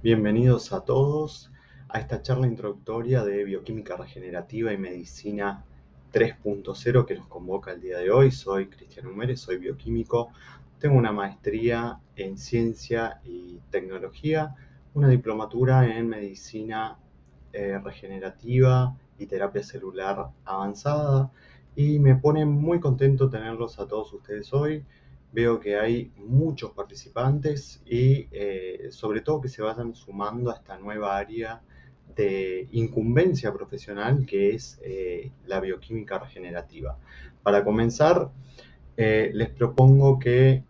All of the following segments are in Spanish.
Bienvenidos a todos a esta charla introductoria de bioquímica regenerativa y medicina 3.0 que nos convoca el día de hoy. Soy Cristian Humérez, soy bioquímico, tengo una maestría en ciencia y tecnología, una diplomatura en medicina regenerativa y terapia celular avanzada y me pone muy contento tenerlos a todos ustedes hoy. Veo que hay muchos participantes y sobre todo que se vayan sumando a esta nueva área de incumbencia profesional que es la bioquímica regenerativa. Para comenzar, les propongo que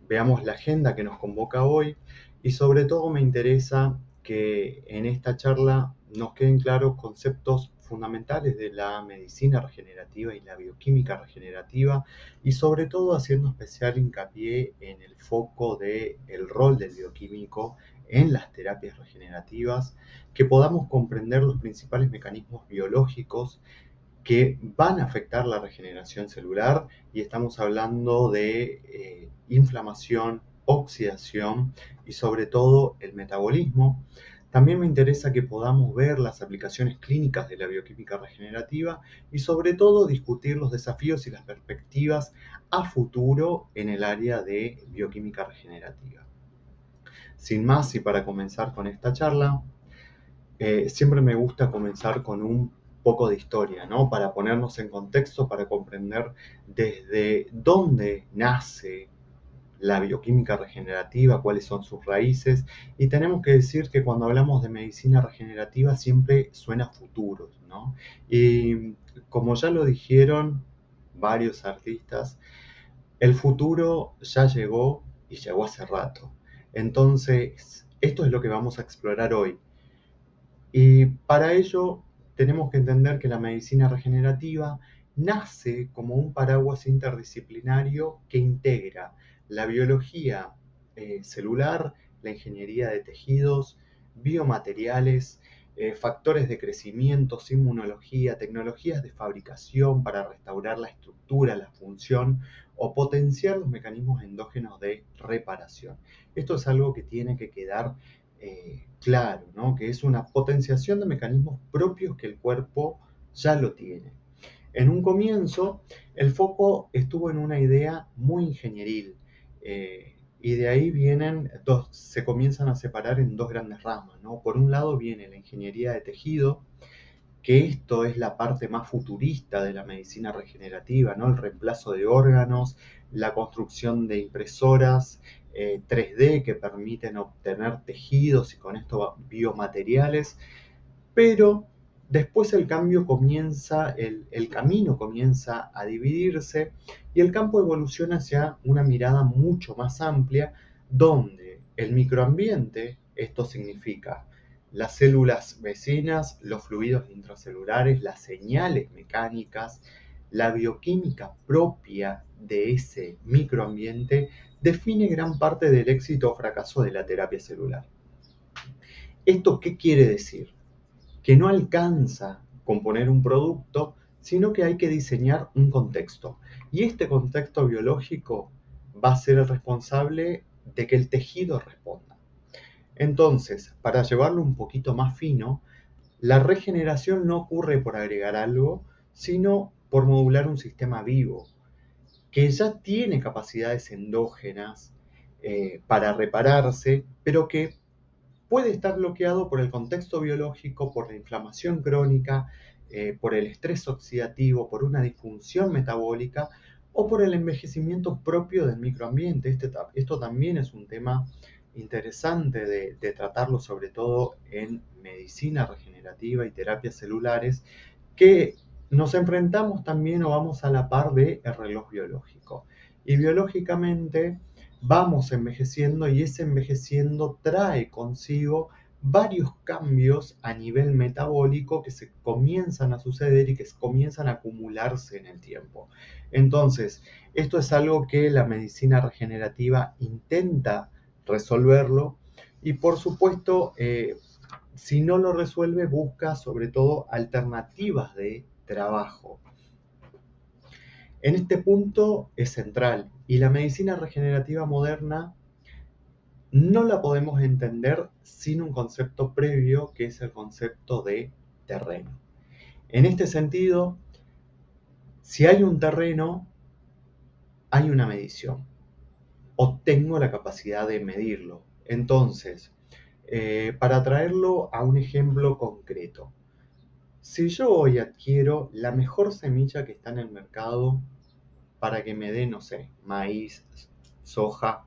veamos la agenda que nos convoca hoy y sobre todo me interesa que en esta charla nos queden claros conceptos fundamentales de la medicina regenerativa y la bioquímica regenerativa y sobre todo haciendo especial hincapié en el foco del rol del bioquímico en las terapias regenerativas, que podamos comprender los principales mecanismos biológicos que van a afectar la regeneración celular y estamos hablando de inflamación, oxidación y sobre todo el metabolismo. También me interesa que podamos ver las aplicaciones clínicas de la bioquímica regenerativa y sobre todo discutir los desafíos y las perspectivas a futuro en el área de bioquímica regenerativa. Sin más y para comenzar con esta charla, siempre me gusta comenzar con un poco de historia, ¿no? Para ponernos en contexto, para comprender desde dónde nace la bioquímica regenerativa, cuáles son sus raíces. Y tenemos que decir que cuando hablamos de medicina regenerativa siempre suena a futuros, ¿no? Y como ya lo dijeron varios artistas, el futuro ya llegó y llegó hace rato. Entonces, esto es lo que vamos a explorar hoy. Y para ello tenemos que entender que la medicina regenerativa nace como un paraguas interdisciplinario que integra la biología celular, la ingeniería de tejidos, biomateriales, factores de crecimiento, inmunología, tecnologías de fabricación para restaurar la estructura, la función o potenciar los mecanismos endógenos de reparación. Esto es algo que tiene que quedar claro, ¿no? Que es una potenciación de mecanismos propios que el cuerpo ya lo tiene. En un comienzo, el foco estuvo en una idea muy ingenieril, y de ahí se comienzan a separar en dos grandes ramas, ¿no? Por un lado viene la ingeniería de tejido, que esto es la parte más futurista de la medicina regenerativa, ¿no? El reemplazo de órganos, la construcción de impresoras 3D que permiten obtener tejidos y con esto biomateriales, pero después el cambio comienza, el camino comienza a dividirse y el campo evoluciona hacia una mirada mucho más amplia donde el microambiente, esto significa las células vecinas, los fluidos intracelulares, las señales mecánicas, la bioquímica propia de ese microambiente, define gran parte del éxito o fracaso de la terapia celular. ¿Esto qué quiere decir? Que no alcanza componer un producto, sino que hay que diseñar un contexto. Y este contexto biológico va a ser el responsable de que el tejido responda. Entonces, para llevarlo un poquito más fino, la regeneración no ocurre por agregar algo, sino por modular un sistema vivo, que ya tiene capacidades endógenas para repararse, pero que puede estar bloqueado por el contexto biológico, por la inflamación crónica, por el estrés oxidativo, por una disfunción metabólica o por el envejecimiento propio del microambiente. Esto también es un tema interesante de tratarlo, sobre todo en medicina regenerativa y terapias celulares, que nos enfrentamos también o vamos a la par del reloj biológico. Y biológicamente vamos envejeciendo y ese envejeciendo trae consigo varios cambios a nivel metabólico que se comienzan a suceder y que comienzan a acumularse en el tiempo. Entonces, esto es algo que la medicina regenerativa intenta resolverlo y por supuesto, si no lo resuelve, busca sobre todo alternativas de trabajo. En este punto es central y la medicina regenerativa moderna no la podemos entender sin un concepto previo, que es el concepto de terreno. En este sentido, si hay un terreno, hay una medición, o tengo la capacidad de medirlo. Entonces, para traerlo a un ejemplo concreto, si yo hoy adquiero la mejor semilla que está en el mercado para que me dé, no sé, maíz, soja,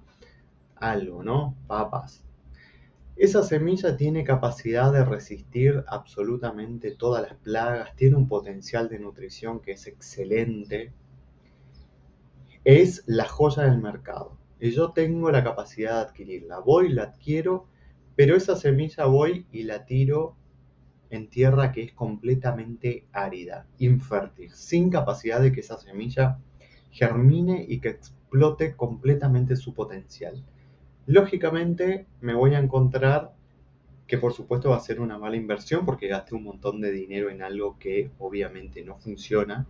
algo, ¿no? Papas. Esa semilla tiene capacidad de resistir absolutamente todas las plagas, tiene un potencial de nutrición que es excelente, es la joya del mercado. Y yo tengo la capacidad de adquirirla. Voy, la adquiero, pero esa semilla voy y la tiro en tierra que es completamente árida, infértil, sin capacidad de que esa semilla germine y que explote completamente su potencial. Lógicamente me voy a encontrar que por supuesto va a ser una mala inversión porque gasté un montón de dinero en algo que obviamente no funciona.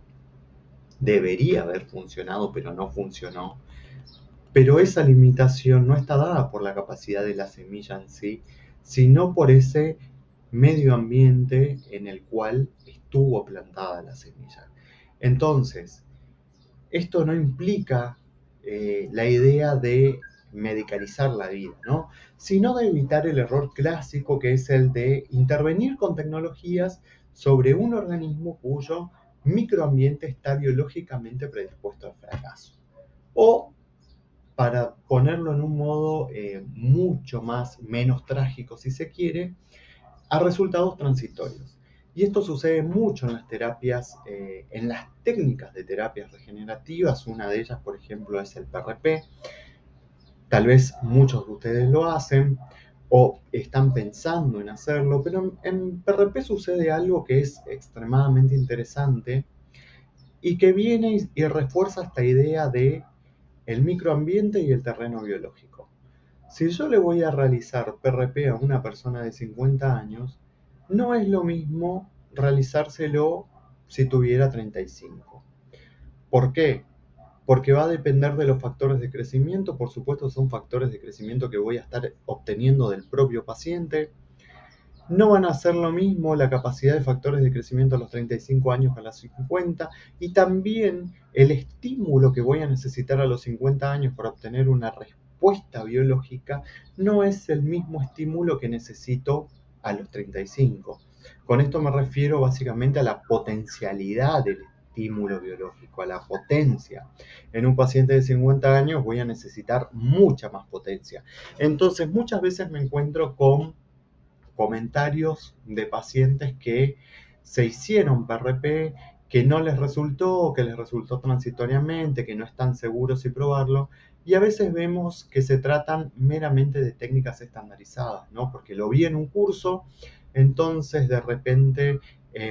Debería haber funcionado, pero no funcionó. Pero esa limitación no está dada por la capacidad de la semilla en sí, sino por ese medio ambiente en el cual estuvo plantada la semilla. Entonces, esto no implica la idea de medicalizar la vida, ¿no? Sino de evitar el error clásico que es el de intervenir con tecnologías sobre un organismo cuyo microambiente está biológicamente predispuesto al fracaso. O, para ponerlo en un modo mucho menos trágico, si se quiere, a resultados transitorios. Y esto sucede mucho en las terapias, en las técnicas de terapias regenerativas. Una de ellas, por ejemplo, es el PRP. Tal vez muchos de ustedes lo hacen o están pensando en hacerlo, pero en PRP sucede algo que es extremadamente interesante y que viene y refuerza esta idea de el microambiente y el terreno biológico. Si yo le voy a realizar PRP a una persona de 50 años, no es lo mismo realizárselo si tuviera 35. ¿Por qué? Porque va a depender de los factores de crecimiento. Por supuesto, son factores de crecimiento que voy a estar obteniendo del propio paciente. No van a ser lo mismo la capacidad de factores de crecimiento a los 35 años que a los 50, y también el estímulo que voy a necesitar a los 50 años para obtener una respuesta biológica no es el mismo estímulo que necesito a los 35. Con esto me refiero básicamente a la potencialidad del estímulo biológico, a la potencia. En un paciente de 50 años voy a necesitar mucha más potencia. Entonces, muchas veces me encuentro con comentarios de pacientes que se hicieron PRP, que no les resultó, que les resultó transitoriamente, que no están seguros si probarlo, y a veces vemos que se tratan meramente de técnicas estandarizadas, ¿no? Porque lo vi en un curso, entonces de repente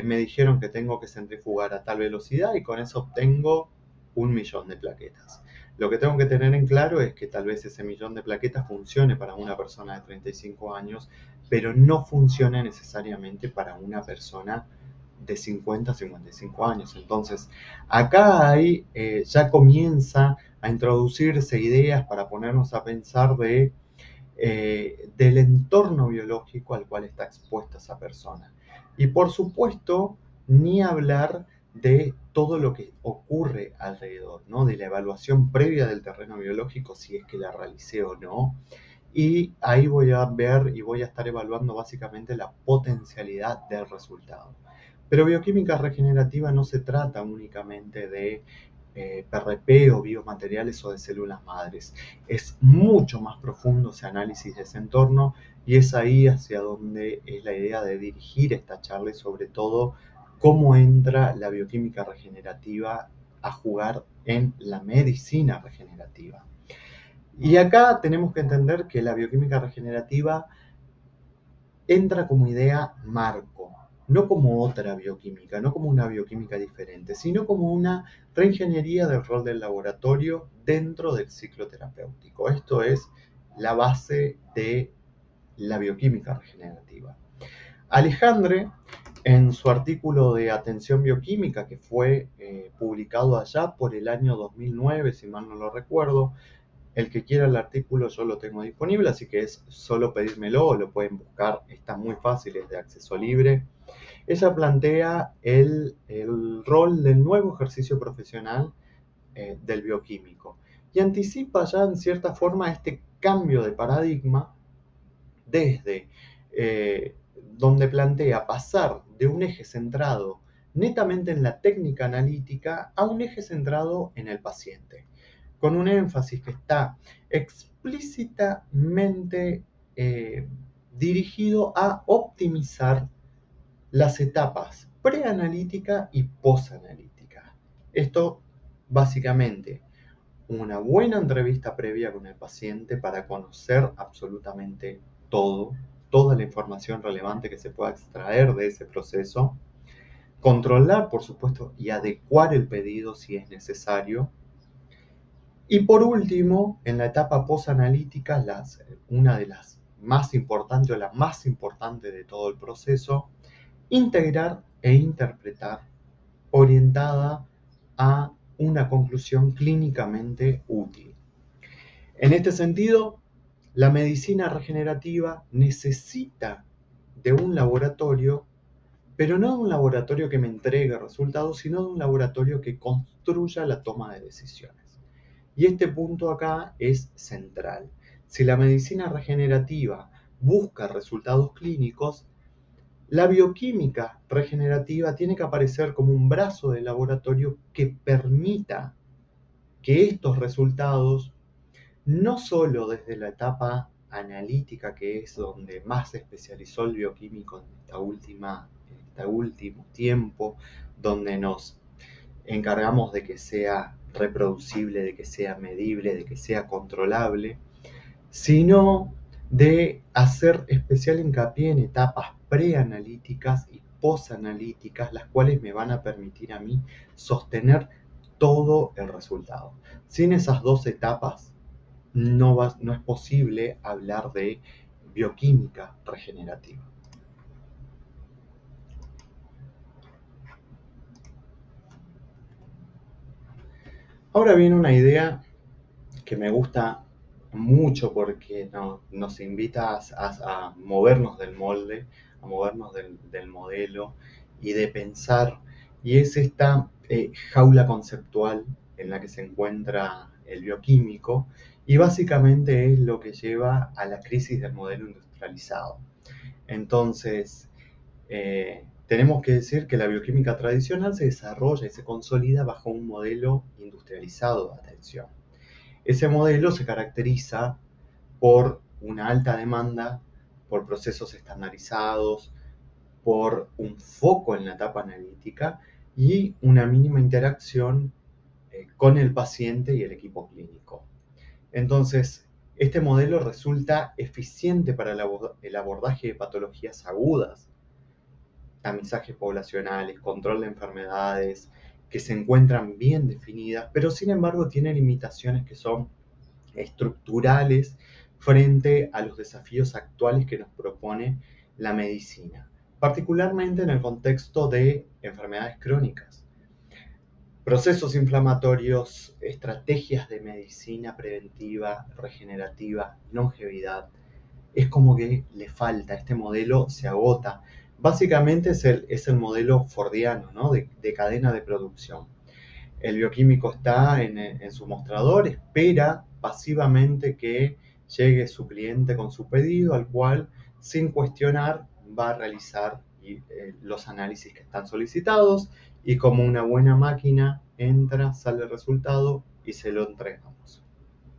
me dijeron que tengo que centrifugar a tal velocidad y con eso obtengo 1.000.000 de plaquetas. Lo que tengo que tener en claro es que tal vez ese 1.000.000 de plaquetas funcione para una persona de 35 años, pero no funciona necesariamente para una persona de 50 a 55 años. Entonces, acá ya comienza a introducirse ideas para ponernos a pensar del entorno biológico al cual está expuesta esa persona. Y por supuesto, ni hablar de todo lo que ocurre alrededor, ¿no? De la evaluación previa del terreno biológico, si es que la realicé o no. Y ahí voy a ver y voy a estar evaluando básicamente la potencialidad del resultado. Pero bioquímica regenerativa no se trata únicamente de PRP o biomateriales o de células madres. Es mucho más profundo ese análisis de ese entorno, y es ahí hacia donde es la idea de dirigir esta charla, y sobre todo cómo entra la bioquímica regenerativa a jugar en la medicina regenerativa. Y acá tenemos que entender que la bioquímica regenerativa entra como idea marco, no como otra bioquímica, no como una bioquímica diferente, sino como una reingeniería del rol del laboratorio dentro del ciclo terapéutico. Esto es la base de la bioquímica regenerativa. Alejandre, en su artículo de Atención Bioquímica, que fue publicado allá por el año 2009, si mal no lo recuerdo, El que quiera el artículo yo lo tengo disponible, así que es solo pedírmelo o lo pueden buscar, está muy fácil, es de acceso libre. Ella plantea el rol del nuevo ejercicio profesional del bioquímico y anticipa ya en cierta forma este cambio de paradigma desde donde plantea pasar de un eje centrado netamente en la técnica analítica a un eje centrado en el paciente, con un énfasis que está explícitamente dirigido a optimizar las etapas preanalítica y posanalítica. Esto básicamente una buena entrevista previa con el paciente para conocer absolutamente todo, toda la información relevante que se pueda extraer de ese proceso, controlar, por supuesto, y adecuar el pedido si es necesario. Y por último, en la etapa posanalítica, una de las más importantes o la más importante de todo el proceso, integrar e interpretar orientada a una conclusión clínicamente útil. En este sentido, la medicina regenerativa necesita de un laboratorio, pero no de un laboratorio que me entregue resultados, sino de un laboratorio que construya la toma de decisiones. Y este punto acá es central. Si la medicina regenerativa busca resultados clínicos, la bioquímica regenerativa tiene que aparecer como un brazo del laboratorio que permita que estos resultados, no solo desde la etapa analítica, que es donde más se especializó el bioquímico en este último tiempo, donde nos encargamos de que sea reproducible, de que sea medible, de que sea controlable, sino de hacer especial hincapié en etapas preanalíticas y posanalíticas, las cuales me van a permitir a mí sostener todo el resultado. Sin esas dos etapas no es posible hablar de bioquímica regenerativa. Ahora viene una idea que me gusta mucho porque nos invita a movernos del molde, a movernos del modelo y de pensar, y es esta jaula conceptual en la que se encuentra el bioquímico, y básicamente es lo que lleva a la crisis del modelo industrializado. Entonces, tenemos que decir que la bioquímica tradicional se desarrolla y se consolida bajo un modelo industrializado de atención. Ese modelo se caracteriza por una alta demanda, por procesos estandarizados, por un foco en la etapa analítica y una mínima interacción con el paciente y el equipo clínico. Entonces, este modelo resulta eficiente para el abordaje de patologías agudas, tamizajes poblacionales, control de enfermedades que se encuentran bien definidas, pero sin embargo tiene limitaciones que son estructurales frente a los desafíos actuales que nos propone la medicina, particularmente en el contexto de enfermedades crónicas. Procesos inflamatorios, estrategias de medicina preventiva, regenerativa, longevidad, es como que le falta, este modelo se agota. Básicamente es el modelo fordiano, ¿no? de cadena de producción. El bioquímico está en su mostrador, espera pasivamente que llegue su cliente con su pedido, al cual, sin cuestionar, va a realizar los análisis que están solicitados, y como una buena máquina entra, sale el resultado y se lo entregamos.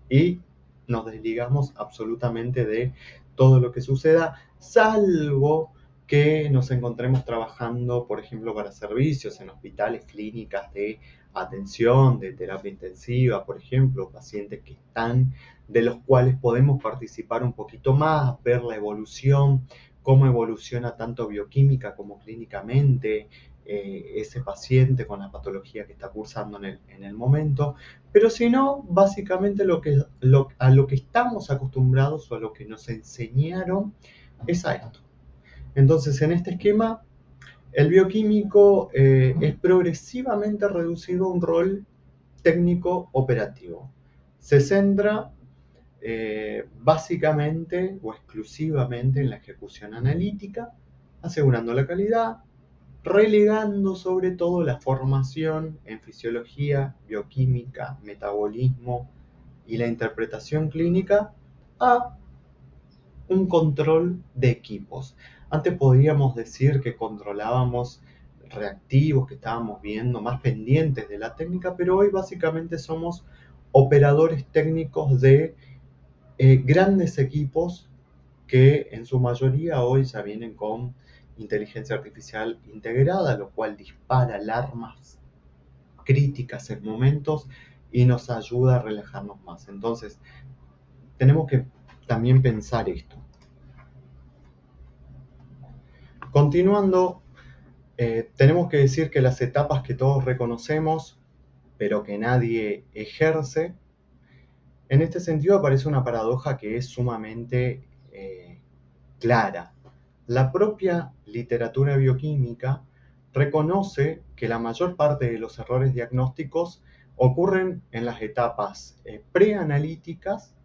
Y nos desligamos absolutamente de todo lo que suceda, salvo que nos encontremos trabajando, por ejemplo, para servicios en hospitales, clínicas de atención, de terapia intensiva, por ejemplo, pacientes que están, de los cuales podemos participar un poquito más, ver la evolución, cómo evoluciona tanto bioquímica como clínicamente ese paciente con la patología que está cursando en el momento. Pero si no, básicamente a lo que estamos acostumbrados o a lo que nos enseñaron es a esto. Entonces, en este esquema, el bioquímico es progresivamente reducido a un rol técnico operativo. Se centra básicamente o exclusivamente en la ejecución analítica, asegurando la calidad, relegando sobre todo la formación en fisiología, bioquímica, metabolismo y la interpretación clínica a un control de equipos. Antes podríamos decir que controlábamos reactivos, que estábamos viendo más pendientes de la técnica, pero hoy básicamente somos operadores técnicos de grandes equipos que en su mayoría hoy ya vienen con inteligencia artificial integrada, lo cual dispara alarmas críticas en momentos y nos ayuda a relajarnos más. Entonces, tenemos que también pensar esto. Continuando, tenemos que decir que las etapas que todos reconocemos, pero que nadie ejerce, en este sentido aparece una paradoja que es sumamente clara. La propia literatura bioquímica reconoce que la mayor parte de los errores diagnósticos ocurren en las etapas preanalíticas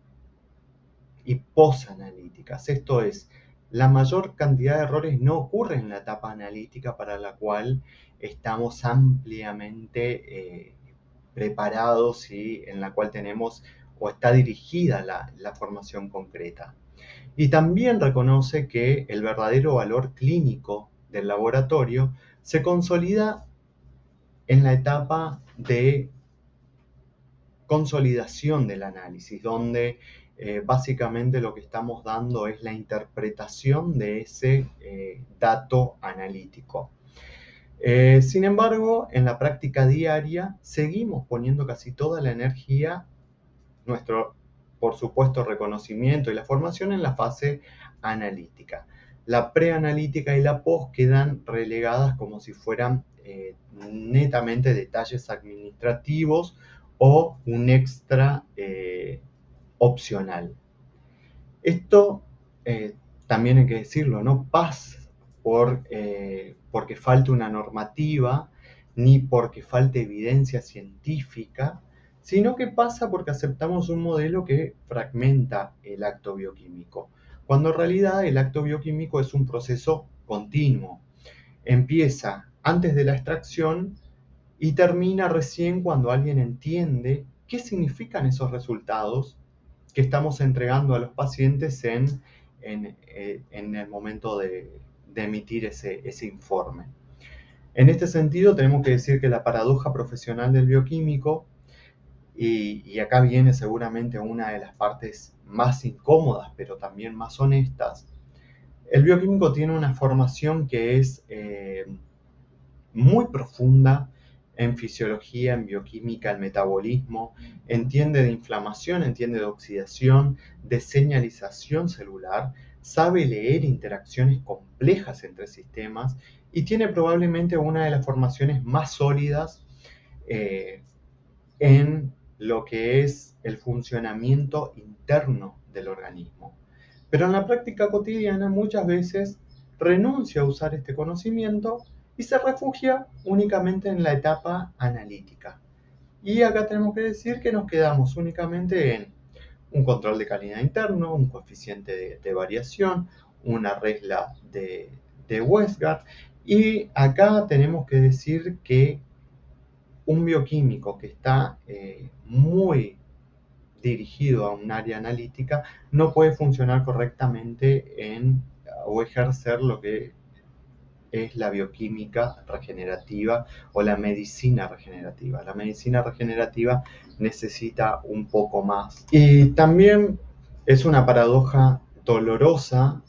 y posanalíticas. Esto es, la mayor cantidad de errores no ocurre en la etapa analítica, para la cual estamos ampliamente preparados y en la cual tenemos o está dirigida la formación concreta. Y también reconoce que el verdadero valor clínico del laboratorio se consolida en la etapa de consolidación del análisis, donde básicamente lo que estamos dando es la interpretación de ese dato analítico. Sin embargo, en la práctica diaria seguimos poniendo casi toda la energía, nuestro, por supuesto, reconocimiento y la formación en la fase analítica. La preanalítica y la post quedan relegadas como si fueran netamente detalles administrativos o un extra opcional. Esto también hay que decirlo, no pasa porque falte una normativa ni porque falte evidencia científica, sino que pasa porque aceptamos un modelo que fragmenta el acto bioquímico, cuando en realidad el acto bioquímico es un proceso continuo. Empieza antes de la extracción y termina recién cuando alguien entiende qué significan esos resultados que estamos entregando a los pacientes en el momento de emitir ese informe. En este sentido, tenemos que decir que la paradoja profesional del bioquímico, y acá viene seguramente una de las partes más incómodas, pero también más honestas, el bioquímico tiene una formación que es muy profunda en fisiología, en bioquímica, en metabolismo, entiende de inflamación, entiende de oxidación, de señalización celular, sabe leer interacciones complejas entre sistemas y tiene probablemente una de las formaciones más sólidas en lo que es el funcionamiento interno del organismo. Pero en la práctica cotidiana muchas veces renuncia a usar este conocimiento y se refugia únicamente en la etapa analítica. Y acá tenemos que decir que nos quedamos únicamente en un control de calidad interno, un coeficiente de variación, una regla de Westgard. Y acá tenemos que decir que un bioquímico que está muy dirigido a un área analítica no puede funcionar correctamente o ejercer lo que es la bioquímica regenerativa o la medicina regenerativa. La medicina regenerativa necesita un poco más. Y también es una paradoja dolorosa,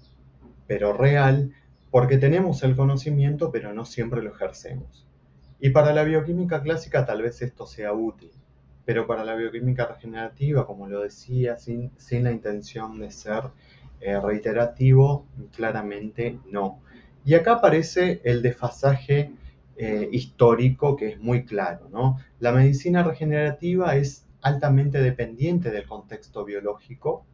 pero real, porque tenemos el conocimiento, pero no siempre lo ejercemos. Y para la bioquímica clásica tal vez esto sea útil, pero para la bioquímica regenerativa, como lo decía, sin la intención de ser reiterativo, claramente no. Y acá aparece el desfasaje histórico, que es muy claro, ¿no? La medicina regenerativa es altamente dependiente del contexto biológico,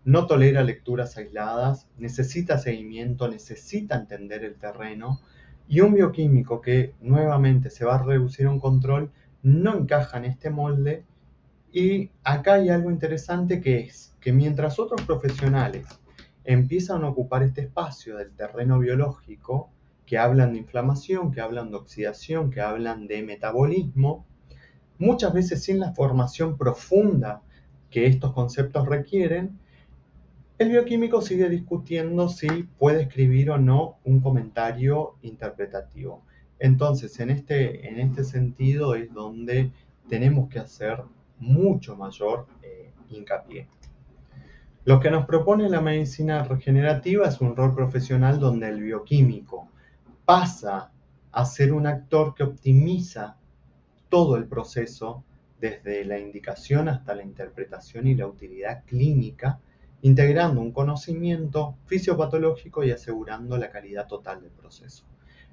no tolera lecturas aisladas, necesita seguimiento, necesita entender el terreno, y un bioquímico que nuevamente se va a reducir a un control no encaja en este molde Y acá hay algo interesante que es que mientras otros profesionales empiezan a ocupar este espacio del terreno biológico, que hablan de inflamación, que hablan de oxidación, que hablan de metabolismo, muchas veces sin la formación profunda que estos conceptos requieren, el bioquímico sigue discutiendo si puede escribir o no un comentario interpretativo. Entonces, en este sentido es donde tenemos que hacer mucho mayor hincapié. Lo que nos propone la medicina regenerativa es un rol profesional donde el bioquímico pasa a ser un actor que optimiza todo el proceso, desde la indicación hasta la interpretación y la utilidad clínica, integrando un conocimiento fisiopatológico y asegurando la calidad total del proceso.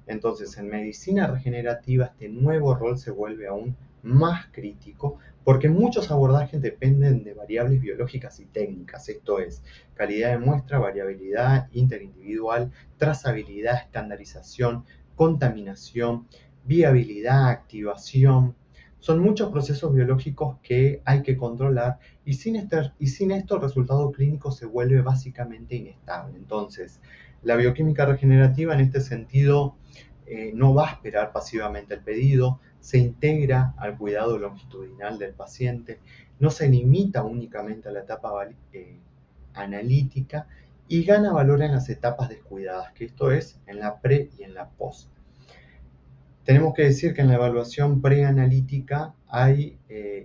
Entonces, en medicina regenerativa, este nuevo rol se vuelve aún más crítico porque muchos abordajes dependen de variables biológicas y técnicas, esto es, calidad de muestra, variabilidad interindividual, trazabilidad, estandarización, contaminación, viabilidad, activación. Son muchos procesos biológicos que hay que controlar y sin esto el resultado clínico se vuelve básicamente inestable. Entonces, la bioquímica regenerativa en este sentido no va a esperar pasivamente el pedido, se integra al cuidado longitudinal del paciente, no se limita únicamente a la etapa analítica y gana valor en las etapas descuidadas, que esto es en la pre y en la post. Tenemos que decir que en la evaluación preanalítica hay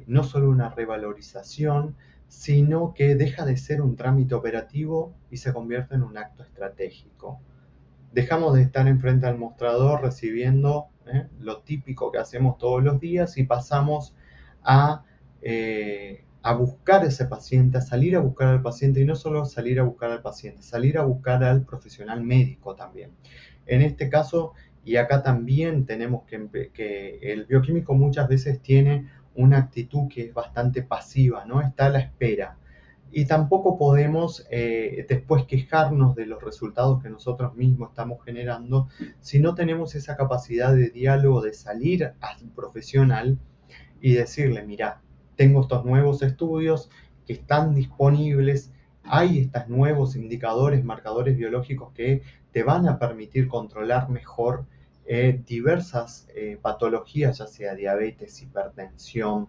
no solo una revalorización, sino que deja de ser un trámite operativo y se convierte en un acto estratégico. Dejamos de estar enfrente al mostrador recibiendo lo típico que hacemos todos los días y pasamos a buscar a ese paciente, a salir a buscar al paciente y no solo salir a buscar al paciente, salir a buscar al profesional médico también. En este caso, y acá también tenemos que el bioquímico muchas veces tiene una actitud que es bastante pasiva, ¿no? Está a la espera. Y tampoco podemos después quejarnos de los resultados que nosotros mismos estamos generando si no tenemos esa capacidad de diálogo, de salir al profesional y decirle, mira, tengo estos nuevos estudios que están disponibles, hay estos nuevos indicadores, marcadores biológicos que te van a permitir controlar mejor diversas patologías, ya sea diabetes, hipertensión,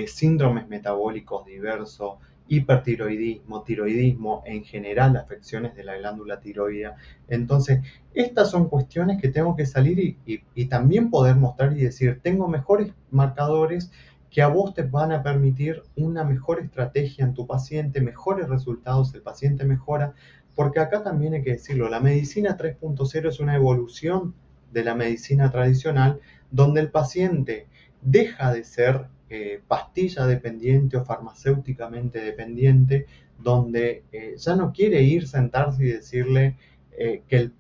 síndromes metabólicos diversos, hipertiroidismo, tiroidismo, en general afecciones de la glándula tiroidea. Entonces, estas son cuestiones que tengo que salir y también poder mostrar y decir, tengo mejores marcadores que a vos te van a permitir una mejor estrategia en tu paciente, mejores resultados, el paciente mejora, porque acá también hay que decirlo, la medicina 3.0 es una evolución de la medicina tradicional, donde el paciente deja de ser pastilla dependiente o farmacéuticamente dependiente, donde ya no quiere ir, sentarse y decirle que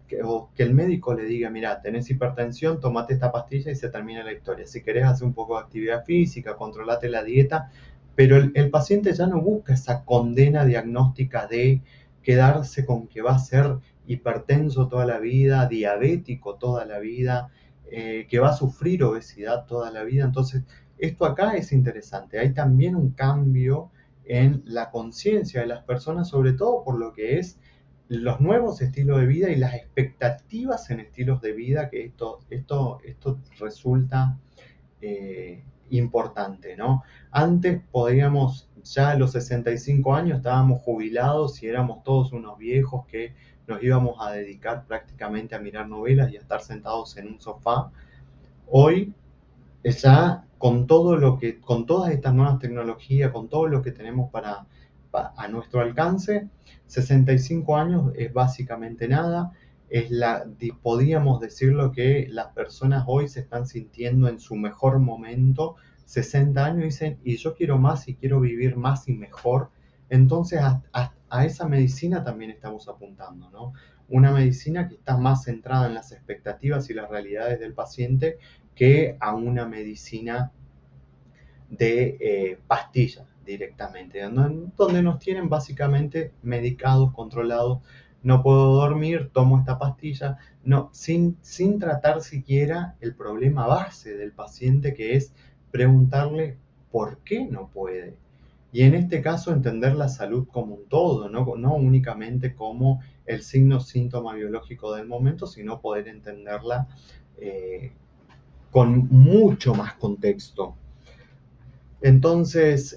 el médico le diga, mira, tenés hipertensión, tomate esta pastilla y se termina la historia. Si querés hacer un poco de actividad física, controlate la dieta, pero el paciente ya no busca esa condena diagnóstica de quedarse con que va a ser hipertenso toda la vida, diabético toda la vida, que va a sufrir obesidad toda la vida. Entonces, esto acá es interesante. Hay también un cambio en la conciencia de las personas, sobre todo por lo que es los nuevos estilos de vida y las expectativas en estilos de vida, que esto resulta importante, ¿no? Antes podíamos, ya a los 65 años estábamos jubilados y éramos todos unos viejos que nos íbamos a dedicar prácticamente a mirar novelas y a estar sentados en un sofá. Hoy ya con todas estas nuevas tecnologías, con todo lo que tenemos a nuestro alcance, 65 años es básicamente nada. Podríamos decirlo que las personas hoy se están sintiendo en su mejor momento, 60 años, dicen, y yo quiero más y quiero vivir más y mejor. Entonces a esa medicina también estamos apuntando, ¿no? Una medicina que está más centrada en las expectativas y las realidades del paciente que a una medicina de pastillas directamente, donde nos tienen básicamente medicados, controlados. No puedo dormir, tomo esta pastilla, no, sin tratar siquiera el problema base del paciente, que es preguntarle por qué no puede. Y en este caso entender la salud como un todo, no únicamente como el signo síntoma biológico del momento, sino poder entenderla con mucho más contexto. Entonces,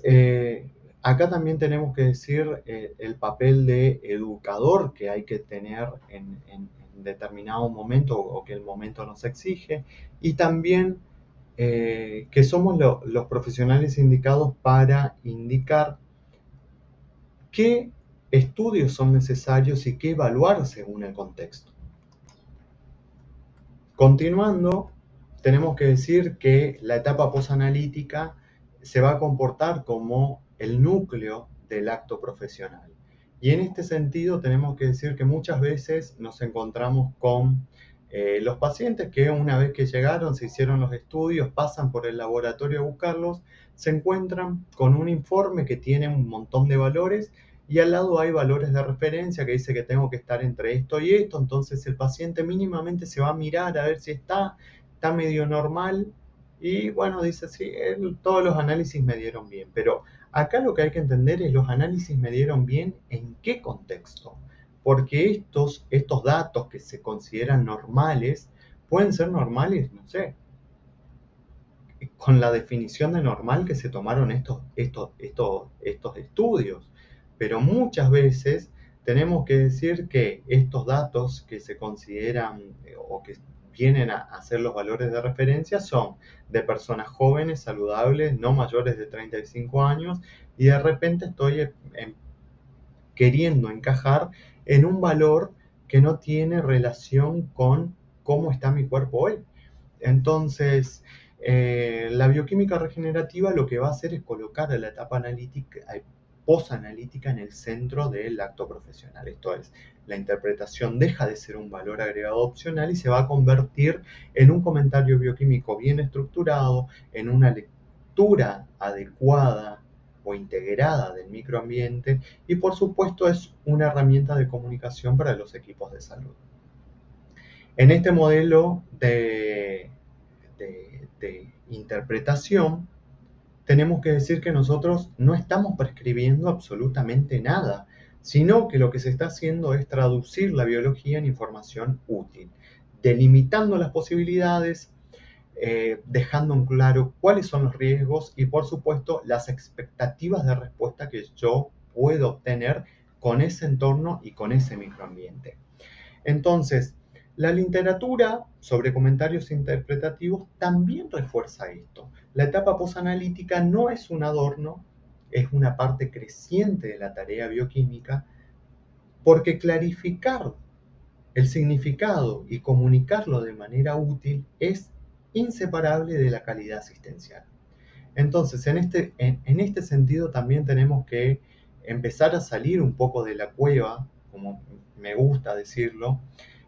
acá también tenemos que decir el papel de educador que hay que tener en determinado momento o que el momento nos exige, y también que somos los profesionales indicados para indicar qué estudios son necesarios y qué evaluar según el contexto. Continuando, tenemos que decir que la etapa posanalítica se va a comportar como el núcleo del acto profesional. Y en este sentido tenemos que decir que muchas veces nos encontramos con los pacientes que una vez que llegaron, se hicieron los estudios, pasan por el laboratorio a buscarlos, se encuentran con un informe que tiene un montón de valores y al lado hay valores de referencia que dice que tengo que estar entre esto y esto, entonces el paciente mínimamente se va a mirar a ver si está medio normal y bueno, dice, sí, todos los análisis me dieron bien, pero acá lo que hay que entender es los análisis me dieron bien en qué contexto, porque estos datos que se consideran normales pueden ser normales, no sé, con la definición de normal que se tomaron estos estudios. Pero muchas veces tenemos que decir que estos datos que se consideran o que vienen a ser los valores de referencia son de personas jóvenes, saludables, no mayores de 35 años, y de repente estoy queriendo encajar en un valor que no tiene relación con cómo está mi cuerpo hoy. Entonces, la bioquímica regenerativa lo que va a hacer es colocar a la etapa analítica, posanalítica en el centro del acto profesional. Esto es, la interpretación deja de ser un valor agregado opcional y se va a convertir en un comentario bioquímico bien estructurado, en una lectura adecuada o integrada del microambiente y por supuesto es una herramienta de comunicación para los equipos de salud. En este modelo de interpretación, tenemos que decir que nosotros no estamos prescribiendo absolutamente nada, sino que lo que se está haciendo es traducir la biología en información útil, delimitando las posibilidades, dejando en claro cuáles son los riesgos y por supuesto las expectativas de respuesta que yo puedo obtener con ese entorno y con ese microambiente. Entonces, la literatura sobre comentarios interpretativos también refuerza esto. La etapa posanalítica no es un adorno, es una parte creciente de la tarea bioquímica, porque clarificar el significado y comunicarlo de manera útil es inseparable de la calidad asistencial. Entonces, en este sentido también tenemos que empezar a salir un poco de la cueva, como me gusta decirlo,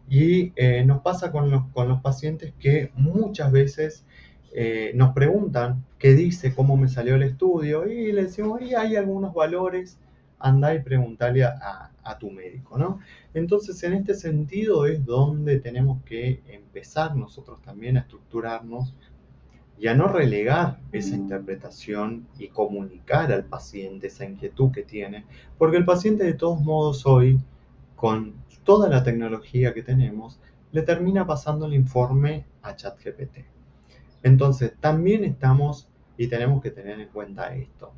y nos pasa con los pacientes que muchas veces nos preguntan qué dice, cómo me salió el estudio, y le decimos, y hay algunos valores, anda y preguntale a tu médico, ¿no? Entonces, en este sentido es donde tenemos que empezar nosotros también a estructurarnos y a no relegar esa interpretación y comunicar al paciente esa inquietud que tiene, porque el paciente de todos modos hoy, con toda la tecnología que tenemos, le termina pasando el informe a ChatGPT. Entonces, también estamos y tenemos que tener en cuenta esto.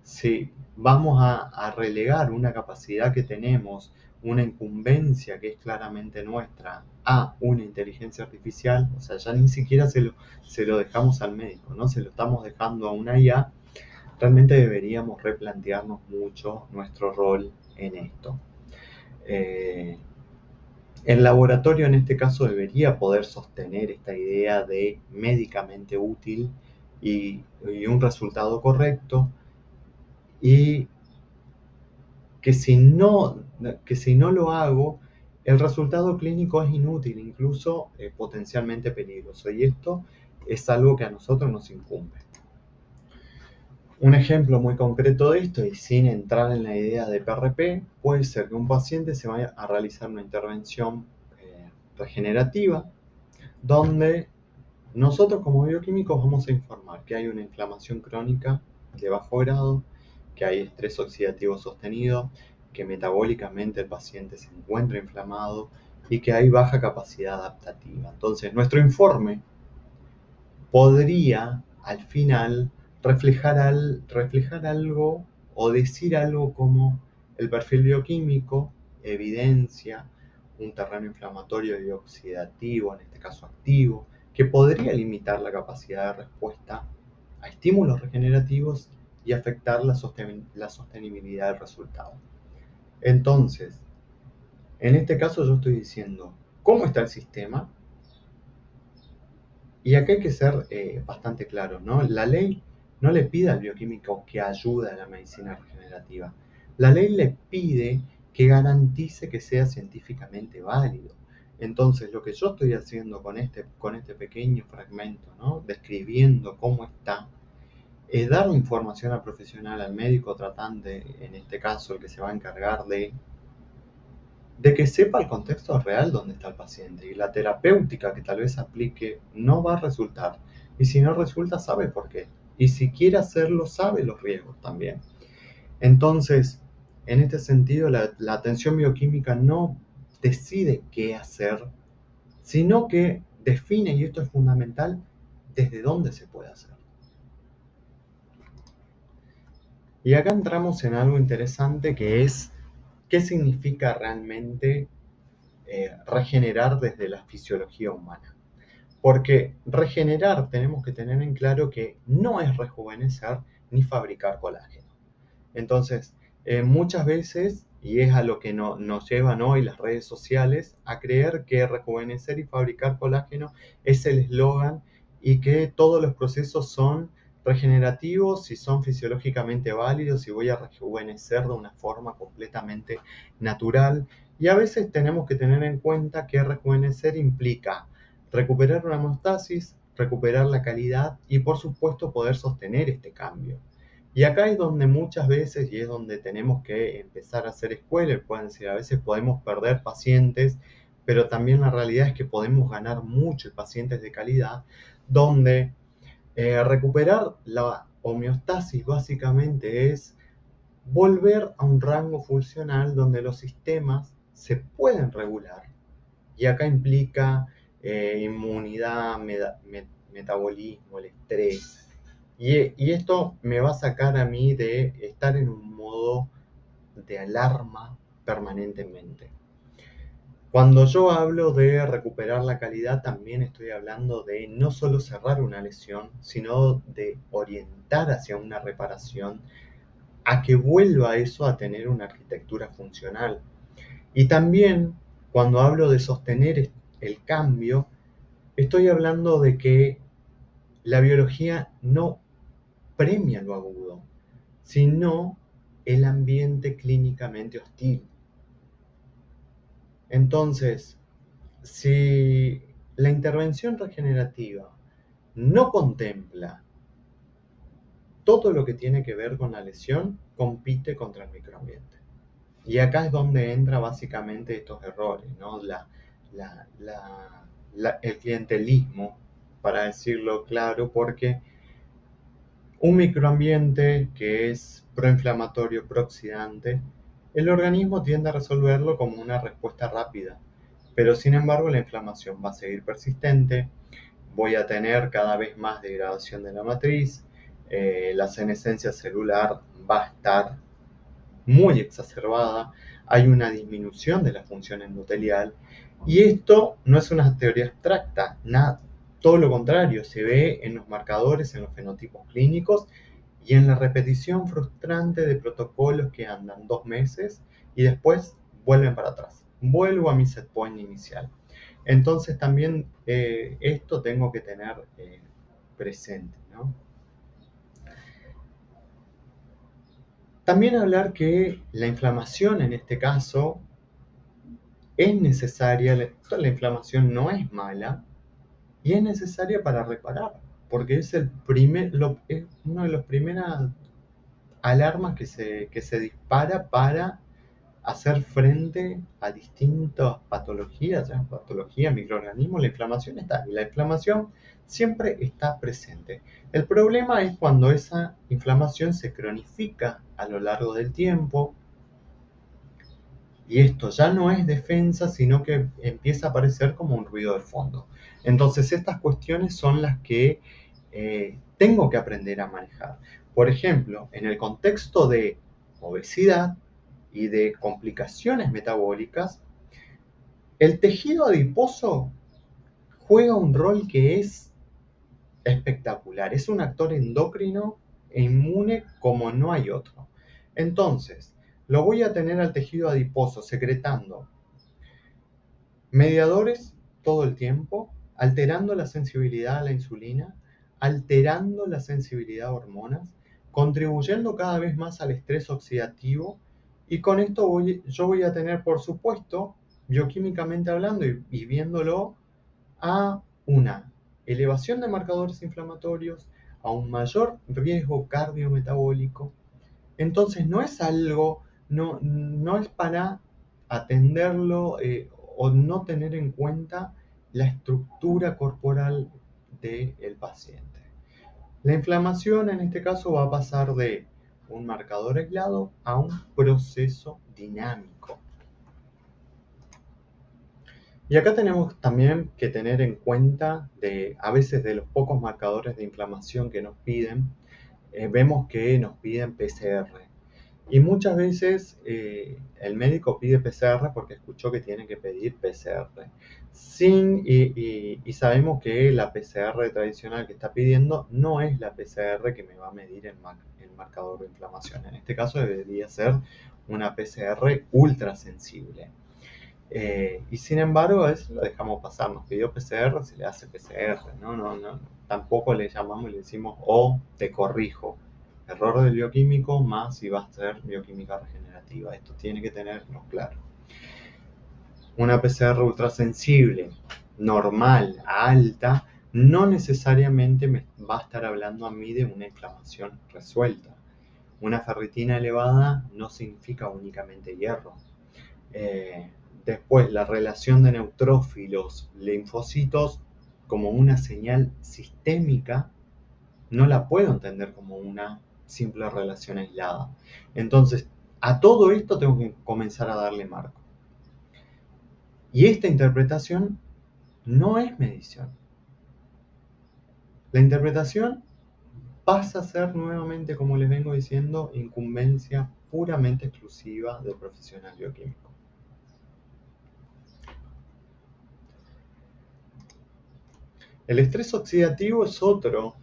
Si vamos a relegar una capacidad que tenemos, una incumbencia que es claramente nuestra, a una inteligencia artificial, o sea, ya ni siquiera se lo dejamos al médico, ¿no? Se lo estamos dejando a una IA, realmente deberíamos replantearnos mucho nuestro rol en esto. El laboratorio en este caso debería poder sostener esta idea de médicamente útil y un resultado correcto, y que si no lo hago, el resultado clínico es inútil, incluso potencialmente peligroso, y esto es algo que a nosotros nos incumbe. Un ejemplo muy concreto de esto, y sin entrar en la idea de PRP, puede ser que un paciente se vaya a realizar una intervención regenerativa, donde nosotros como bioquímicos vamos a informar que hay una inflamación crónica de bajo grado, que hay estrés oxidativo sostenido, que metabólicamente el paciente se encuentra inflamado y que hay baja capacidad adaptativa. Entonces, nuestro informe podría al final reflejar algo o decir algo como el perfil bioquímico evidencia un terreno inflamatorio y oxidativo, en este caso activo, que podría limitar la capacidad de respuesta a estímulos regenerativos y afectar la sostenibilidad del resultado. Entonces, en este caso yo estoy diciendo cómo está el sistema. Y acá hay que ser bastante claro, ¿no? La ley no le pide al bioquímico que ayude a la medicina regenerativa. La ley le pide que garantice que sea científicamente válido. Entonces, lo que yo estoy haciendo con este pequeño fragmento, ¿no? Describiendo cómo está, es darle información al profesional, al médico tratante, en este caso el que se va a encargar de que sepa el contexto real donde está el paciente y la terapéutica que tal vez aplique no va a resultar. Y si no resulta, sabe por qué. Y si quiere hacerlo, sabe los riesgos también. Entonces, en este sentido, la atención bioquímica no decide qué hacer, sino que define, y esto es fundamental, desde dónde se puede hacer. Y acá entramos en algo interesante que es qué significa realmente regenerar desde la fisiología humana. Porque regenerar tenemos que tener en claro que no es rejuvenecer ni fabricar colágeno. Entonces, muchas veces, y es a lo que nos llevan hoy las redes sociales, a creer que rejuvenecer y fabricar colágeno es el eslogan y que todos los procesos son regenerativos y son fisiológicamente válidos y voy a rejuvenecer de una forma completamente natural. Y a veces tenemos que tener en cuenta que rejuvenecer implica recuperar una homeostasis, recuperar la calidad y por supuesto poder sostener este cambio. Y acá es donde muchas veces, y es donde tenemos que empezar a hacer escuela, pueden decir, a veces podemos perder pacientes, pero también la realidad es que podemos ganar muchos pacientes de calidad, donde recuperar la homeostasis básicamente es volver a un rango funcional donde los sistemas se pueden regular. Y acá implica inmunidad, metabolismo, el estrés. Y esto me va a sacar a mí de estar en un modo de alarma permanentemente. Cuando yo hablo de recuperar la calidad, también estoy hablando de no solo cerrar una lesión, sino de orientar hacia una reparación, a que vuelva eso a tener una arquitectura funcional. Y también, cuando hablo de sostener el cambio, estoy hablando de que la biología no premia lo agudo, sino el ambiente clínicamente hostil. Entonces, si la intervención regenerativa no contempla todo lo que tiene que ver con la lesión, compite contra el microambiente. Y acá es donde entra básicamente estos errores, ¿no? El clientelismo, para decirlo claro, porque un microambiente que es proinflamatorio, prooxidante, el organismo tiende a resolverlo como una respuesta rápida, pero sin embargo la inflamación va a seguir persistente, voy a tener cada vez más degradación de la matriz, la senescencia celular va a estar muy exacerbada, hay una disminución de la función endotelial y esto no es una teoría abstracta, nada, todo lo contrario, se ve en los marcadores, en los fenotipos clínicos y en la repetición frustrante de protocolos que andan 2 meses y después vuelven para atrás. Vuelvo a mi set point inicial. Entonces también esto tengo que tener presente, ¿no? También hablar que la inflamación en este caso es necesaria, la inflamación no es mala y es necesaria para reparar, porque es es una de las primeras alarmas que se dispara para hacer frente a distintas patologías, ya patologías, microorganismos. La inflamación está, y la inflamación siempre está presente. El problema es cuando esa inflamación se cronifica a lo largo del tiempo, y esto ya no es defensa, sino que empieza a aparecer como un ruido de fondo. Entonces estas cuestiones son las que tengo que aprender a manejar. Por ejemplo, en el contexto de obesidad y de complicaciones metabólicas, el tejido adiposo juega un rol que es espectacular. Es un actor endocrino e inmune como no hay otro. Entonces, lo voy a tener al tejido adiposo secretando mediadores todo el tiempo, alterando la sensibilidad a la insulina, alterando la sensibilidad a hormonas, contribuyendo cada vez más al estrés oxidativo, y con esto yo voy a tener, por supuesto, bioquímicamente hablando y viéndolo, a una elevación de marcadores inflamatorios, a un mayor riesgo cardiometabólico. Entonces no es algo, no es para atenderlo o no tener en cuenta la estructura corporal del paciente. La inflamación en este caso va a pasar de un marcador aislado a un proceso dinámico. Y acá tenemos también que tener en cuenta a veces de los pocos marcadores de inflamación que nos piden, vemos que nos piden PCR. Y muchas veces el médico pide PCR porque escuchó que tiene que pedir PCR. Y sabemos que la PCR tradicional que está pidiendo no es la PCR que me va a medir el marcador de inflamación. En este caso debería ser una PCR ultra sensible. Y sin embargo, eso lo dejamos pasar. Nos pidió PCR, se le hace PCR. No, tampoco le llamamos y le decimos, te corrijo. Error del bioquímico más si va a ser bioquímica regenerativa. Esto tiene que tenerlo claro. Una PCR ultrasensible, normal, alta, no necesariamente me va a estar hablando a mí de una inflamación resuelta. Una ferritina elevada no significa únicamente hierro. Después, la relación de neutrófilos, linfocitos, como una señal sistémica, no la puedo entender como una simple relación aislada. Entonces, a todo esto tengo que comenzar a darle marco. Y esta interpretación no es medición. La interpretación pasa a ser nuevamente, como les vengo diciendo, incumbencia puramente exclusiva del profesional bioquímico. El estrés oxidativo es otro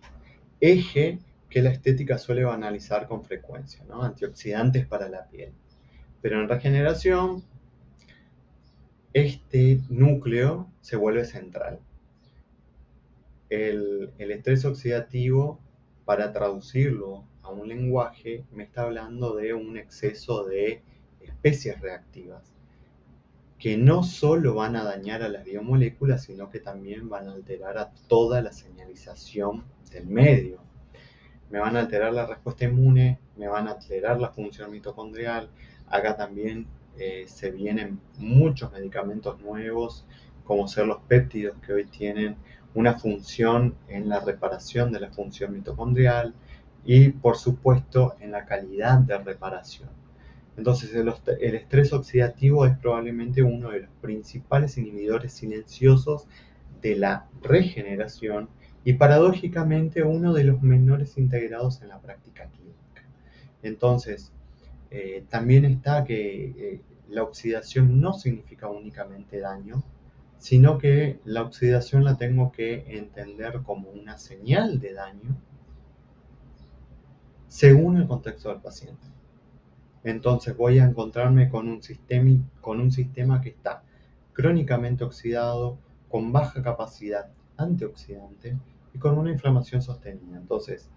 eje que la estética suele banalizar con frecuencia, ¿no? Antioxidantes para la piel. Pero en regeneración, este núcleo se vuelve central. El estrés oxidativo, para traducirlo a un lenguaje, me está hablando de un exceso de especies reactivas, que no solo van a dañar a las biomoléculas, sino que también van a alterar a toda la señalización del medio. Me van a alterar la respuesta inmune, me van a alterar la función mitocondrial. Acá también se vienen muchos medicamentos nuevos, como ser los péptidos, que hoy tienen una función en la reparación de la función mitocondrial y, por supuesto, en la calidad de reparación. Entonces, el estrés oxidativo es probablemente uno de los principales inhibidores silenciosos de la regeneración y, paradójicamente, uno de los menores integrados en la práctica clínica. Entonces, también está que la oxidación no significa únicamente daño, sino que la oxidación la tengo que entender como una señal de daño según el contexto del paciente. Entonces voy a encontrarme con un sistema que está crónicamente oxidado, con baja capacidad antioxidante y con una inflamación sostenida. Entonces,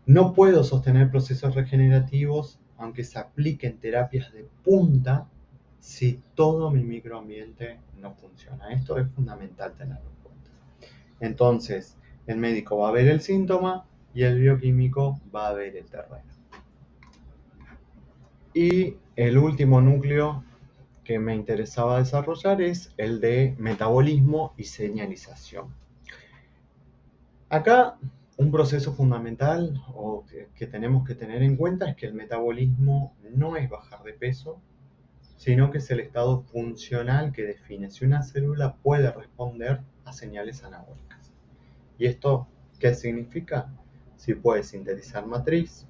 no puedo sostener procesos regenerativos aunque se apliquen terapias de punta si todo mi microambiente no funciona. Esto es fundamental tenerlo en cuenta. Entonces, el médico va a ver el síntoma y el bioquímico va a ver el terreno. Y el último núcleo que me interesaba desarrollar es el de metabolismo y señalización. Acá un proceso fundamental que tenemos que tener en cuenta es que el metabolismo no es bajar de peso, sino que es el estado funcional que define si una célula puede responder a señales anabólicas. ¿Y esto qué significa? Si puede sintetizar matriz,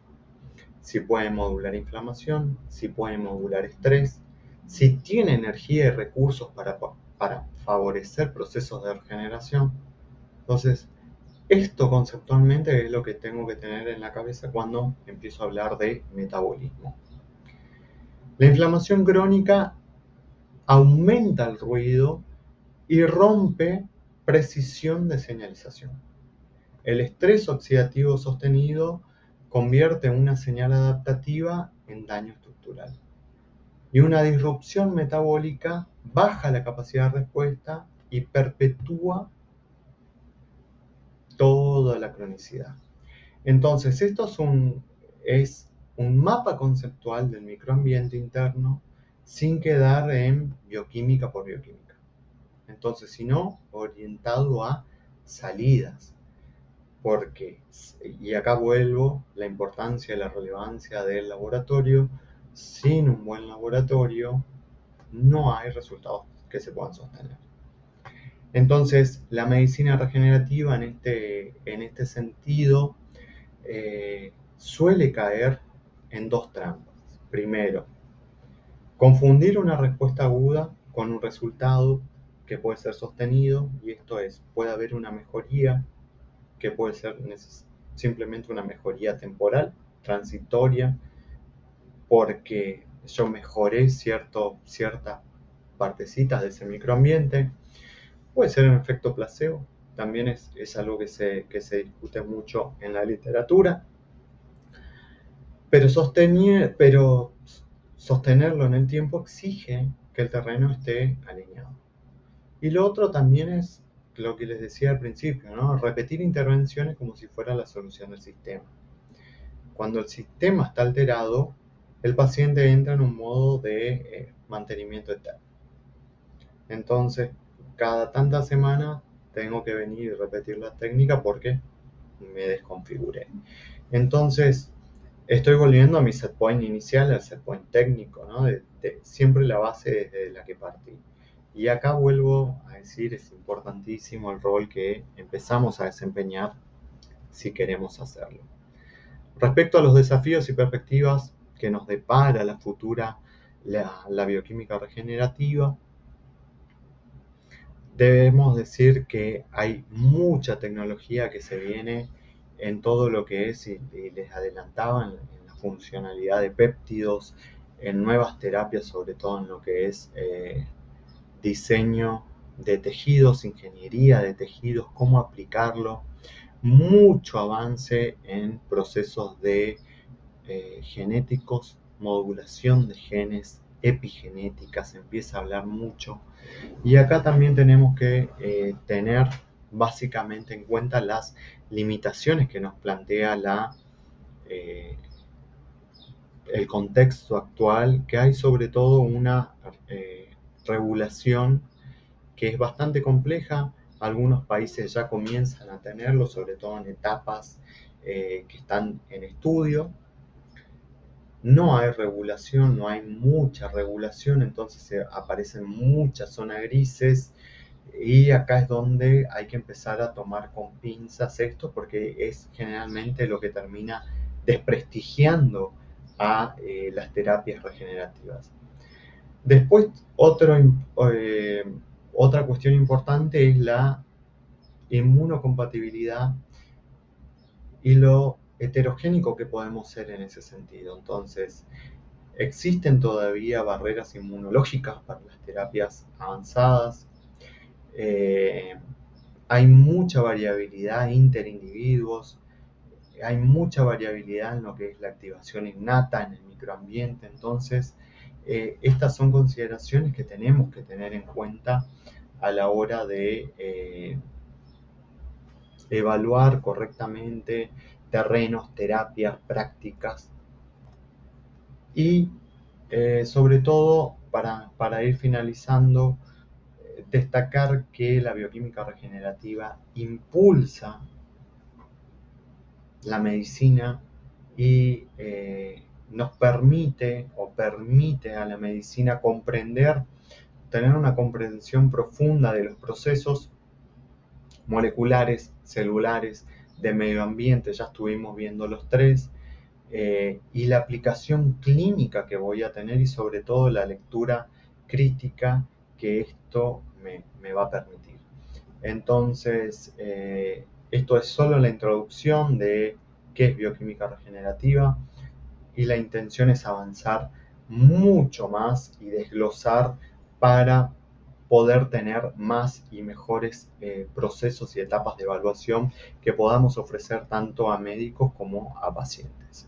si puede modular inflamación, si puede modular estrés, si tiene energía y recursos para favorecer procesos de regeneración. Entonces, esto conceptualmente es lo que tengo que tener en la cabeza cuando empiezo a hablar de metabolismo. La inflamación crónica aumenta el ruido y rompe precisión de señalización. El estrés oxidativo sostenido convierte una señal adaptativa en daño estructural. Y una disrupción metabólica baja la capacidad de respuesta y perpetúa toda la cronicidad. Entonces, esto es un mapa conceptual del microambiente interno sin quedar en bioquímica por bioquímica. Entonces, sino orientado a salidas. Porque, y acá vuelvo, la importancia y la relevancia del laboratorio. Sin un buen laboratorio no hay resultados que se puedan sostener. Entonces, la medicina regenerativa en este sentido suele caer en dos trampas. Primero, confundir una respuesta aguda con un resultado que puede ser sostenido, y esto es, puede haber una mejoría que puede ser simplemente una mejoría temporal, transitoria, porque yo mejoré ciertas partecitas de ese microambiente. Puede ser un efecto placebo, también es algo que se discute mucho en la literatura, pero sostenerlo en el tiempo exige que el terreno esté alineado. Y lo otro también es lo que les decía al principio, ¿no? Repetir intervenciones como si fuera la solución del sistema. Cuando el sistema está alterado, el paciente entra en un modo de mantenimiento eterno. Entonces, cada tantas semanas tengo que venir y repetir la técnica porque me desconfiguré. Entonces, estoy volviendo a mi set point inicial, al set point técnico, ¿no? Siempre la base desde la que partí. Y acá vuelvo a decir, es importantísimo el rol que empezamos a desempeñar si queremos hacerlo. Respecto a los desafíos y perspectivas que nos depara la bioquímica regenerativa, debemos decir que hay mucha tecnología que se viene en todo lo que es, y les adelantaba, en la funcionalidad de péptidos, en nuevas terapias, sobre todo en lo que es diseño de tejidos, ingeniería de tejidos, cómo aplicarlo, mucho avance en procesos de genéticos, modulación de genes, epigenética, se empieza a hablar mucho. Y acá también tenemos que tener básicamente en cuenta las limitaciones que nos plantea el contexto actual, que hay sobre todo una regulación que es bastante compleja. Algunos países ya comienzan a tenerlo, sobre todo en etapas que están en estudio. No hay regulación, no hay mucha regulación, entonces aparecen muchas zonas grises, y acá es donde hay que empezar a tomar con pinzas esto, porque es generalmente lo que termina desprestigiando a las terapias regenerativas. Después, otra cuestión importante es la inmunocompatibilidad y lo heterogénico que podemos ser en ese sentido. Entonces, existen todavía barreras inmunológicas para las terapias avanzadas. Hay mucha variabilidad interindividuos, hay mucha variabilidad en lo que es la activación innata en el microambiente. Entonces, estas son consideraciones que tenemos que tener en cuenta a la hora de evaluar correctamente terrenos, terapias, prácticas. Y Sobre todo, para ir finalizando, destacar que la bioquímica regenerativa impulsa la medicina y nos permite o permite a la medicina tener una comprensión profunda de los procesos moleculares, celulares, de medio ambiente, ya estuvimos viendo los tres, y la aplicación clínica que voy a tener y sobre todo la lectura crítica que esto me va a permitir. Entonces, esto es solo la introducción de qué es bioquímica regenerativa y la intención es avanzar mucho más y desglosar para poder tener más y mejores procesos y etapas de evaluación que podamos ofrecer tanto a médicos como a pacientes.